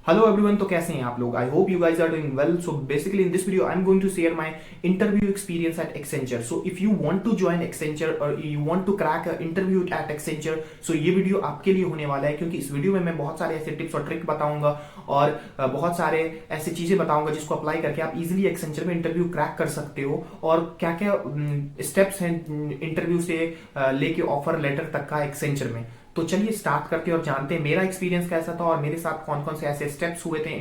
Hello everyone, तो कैसे हैं आप लोग? I hope you guys are doing well. So basically in this video I am going to share my interview experience at Accenture. So if you want to join Accenture और you want to crack a interview at Accenture, so ये video आपके लिए होने वाला है, क्योंकि इस video में मैं बहुत सारे ऐसे टिप्स और ट्रिक बताऊंगा और बहुत सारे ऐसी चीजें बताऊंगा जिसको अप्लाई करके आप इजिली एक्सेंचर में इंटरव्यू क्रैक कर सकते हो, और क्या क्या स्टेप्स हैं इंटरव्यू से लेके ऑफर लेटर तक का एक्सेंचर में. तो चलिए स्टार्ट करते हैं और जानते हैं मेरा एक्सपीरियंस कैसा था और मेरे साथ कौन कौन से ऐसे स्टेप्स हुए थे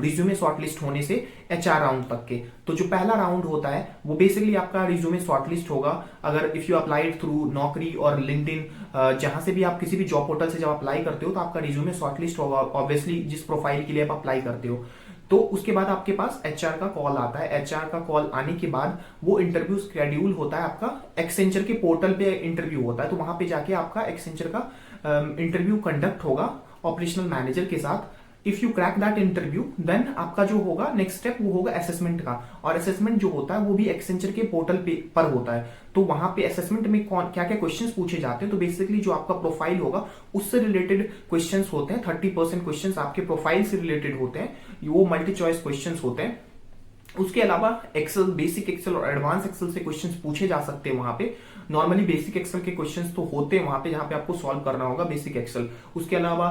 रिज्यूमे शॉर्टलिस्ट होने से एचआर राउंड तक के. तो जो पहला राउंड होता है वो बेसिकली आपका रिज्यूमे शॉर्टलिस्ट होगा. अगर इफ यू अप्लाइड थ्रू नौकरी और लिंक्डइन, जहां से भी आप किसी भी जॉब पोर्टल से जब अप्लाई करते हो तो आपका रिज्यूमे शॉर्टलिस्ट होगा, ऑब्वियसली जिस प्रोफाइल के लिए आप अप्लाई करते हो. तो उसके बाद आपके पास एचआर का कॉल आता है. एचआर का कॉल आने के बाद वो इंटरव्यू शेड्यूल होता है आपका एक्सेंचर के पोर्टल पे इंटरव्यू होता है. तो वहां पे जाके आपका एक्सेंचर का इंटरव्यू कंडक्ट होगा ऑपरेशनल मैनेजर के साथ. If you crack that interview then आपका जो होगा नेक्स्ट स्टेप वो होगा असेसमेंट का. और असेसमेंट जो होता है वो भी एक्सेंचर के पोर्टल पे पर होता है. तो वहां पे असेसमेंट में कौन क्या क्या क्वेश्चंस पूछे जाते हैं, तो बेसिकली जो आपका प्रोफाइल होगा उससे रिलेटेड क्वेश्चंस होते हैं. 30% क्वेश्चंस आपके प्रोफाइल से रिलेटेड होते हैं, वो मल्टी चॉइस क्वेश्चंस होते हैं. उसके अलावा एक्सेल, बेसिक एक्सेल और एडवांस एक्सेल से क्वेश्चंस पूछे जा सकते हैं वहां पे. नॉर्मली बेसिक एक्सेल के क्वेश्चंस तो होते हैं वहां पे जहां पे आपको सॉल्व करना होगा बेसिक एक्सेल. उसके अलावा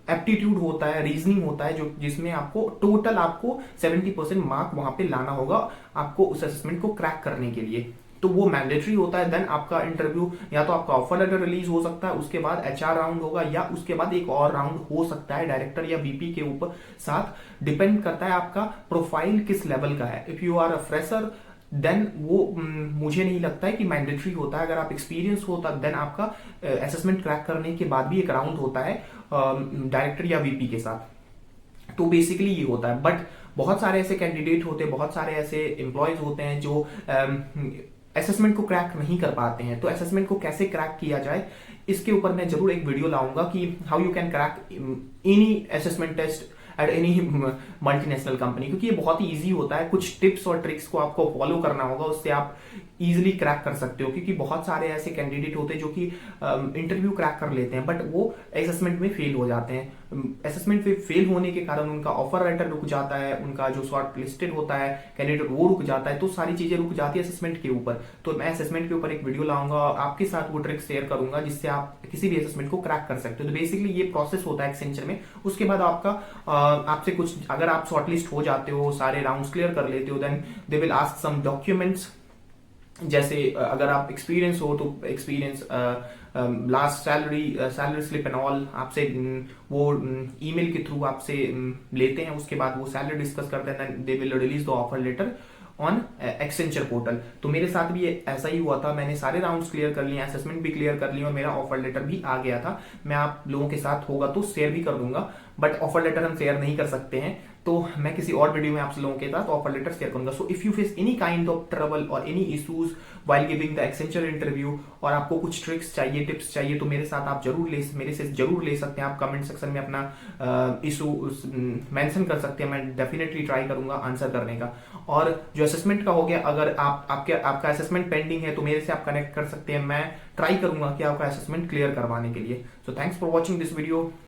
एप्टीट्यूड होता है, रीजनिंग होता है, जो जिसमें आपको टोटल आपको 70% मार्क वहां पे लाना होगा आपको उस असेसमेंट को क्रैक करने के लिए. तो वो मैंडेटरी होता है. देन आपका इंटरव्यू या तो आपका ऑफर लेटर रिलीज हो सकता है, उसके बाद एचआर राउंड होगा, या उसके बाद एक और राउंड हो सकता है डायरेक्टर या वीपी के ऊपर साथ. डिपेंड करता है आपका प्रोफाइल किस लेवल का है. If you are a fresher then वो मुझे नहीं लगता है कि मैंडेटरी होता है. अगर आप एक्सपीरियंस होता देन आपका असेसमेंट क्रैक करने के बाद भी एक राउंड होता है डायरेक्टर या वीपी के साथ. तो बेसिकली ये होता है. बट बहुत सारे ऐसे कैंडिडेट होते हैं, बहुत सारे ऐसे एम्प्लॉयज होते हैं जो असेसमेंट को क्रैक नहीं कर पाते हैं. तो असेसमेंट को कैसे क्रैक किया जाए इसके ऊपर मैं जरूर एक वीडियो लाऊंगा कि how you can crack any assessment test at any multinational company, क्योंकि ये बहुत ही इजी होता है. कुछ टिप्स और ट्रिक्स को आपको फॉलो करना होगा, उससे आप इजीली क्रैक कर सकते हो. क्योंकि बहुत सारे ऐसे कैंडिडेट होते हैं जो कि इंटरव्यू क्रैक कर लेते हैं बट वो असेसमेंट में फेल हो जाते हैं. असेसमेंट में फेल होने के कारण उनका ऑफर लेटर रुक जाता है, उनका जो शॉर्ट लिस्टेड होता है कैंडिडेट वो रुक जाता है. तो सारी चीजें रुक जाती है असेसमेंट के ऊपर. तो मैं असेसमेंट के ऊपर एक वीडियो लाऊंगा और आपके साथ वो ट्रिक शेयर करूंगा जिससे आप किसी भी असेसमेंट को क्रैक कर सकते हो. तो बेसिकली ये प्रोसेस होता है एक्सेंचर में. उसके बाद आपका आपसे कुछ, अगर आप शॉर्टलिस्ट हो जाते हो, सारे राउंड्स क्लियर कर लेते हो, then they will ask some documents. जैसे अगर आप एक्सपीरियंस हो तो experience, last salary slip and all आपसे वो ईमेल के थ्रू आपसे लेते हैं. उसके बाद वो सैलरी डिस्कस करते हैं, they will release the offer later on Accenture portal. तो मेरे साथ भी ऐसा ही हुआ था. मैंने सारे राउंड्स क्लियर कर लिए, असेसमेंट भी क्लियर कर लिए और मेरा ऑफर लेटर भी आ गया था. मैं आप लोगों के साथ होगा तो शेयर भी कर दूंगा, बट ऑफर लेटर हम शेयर नहीं कर सकते हैं. तो मैं किसी और वीडियो में आप लोगों के साथ ऑफर लेटर शेयर करूंगा. So if you face any kind of trouble और any issues while giving the Accenture interview और आपको कुछ ट्रिक्स चाहिए, टिप्स चाहिए, तो मेरे साथ आप मेरे से जरूर ले सकते हैं. आप कमेंट सेक्शन में अपना इशू मेंशन कर सकते हैं. मैं डेफिनेटली ट्राई करूंगा आंसर करने का. और जो असेसमेंट का हो गया, अगर आपका असेसमेंट पेंडिंग है तो मेरे से आप कनेक्ट कर सकते हैं. मैं ट्राई करूंगा कि आपका असेसमेंट क्लियर करवाने के लिए. So thanks for watching this video.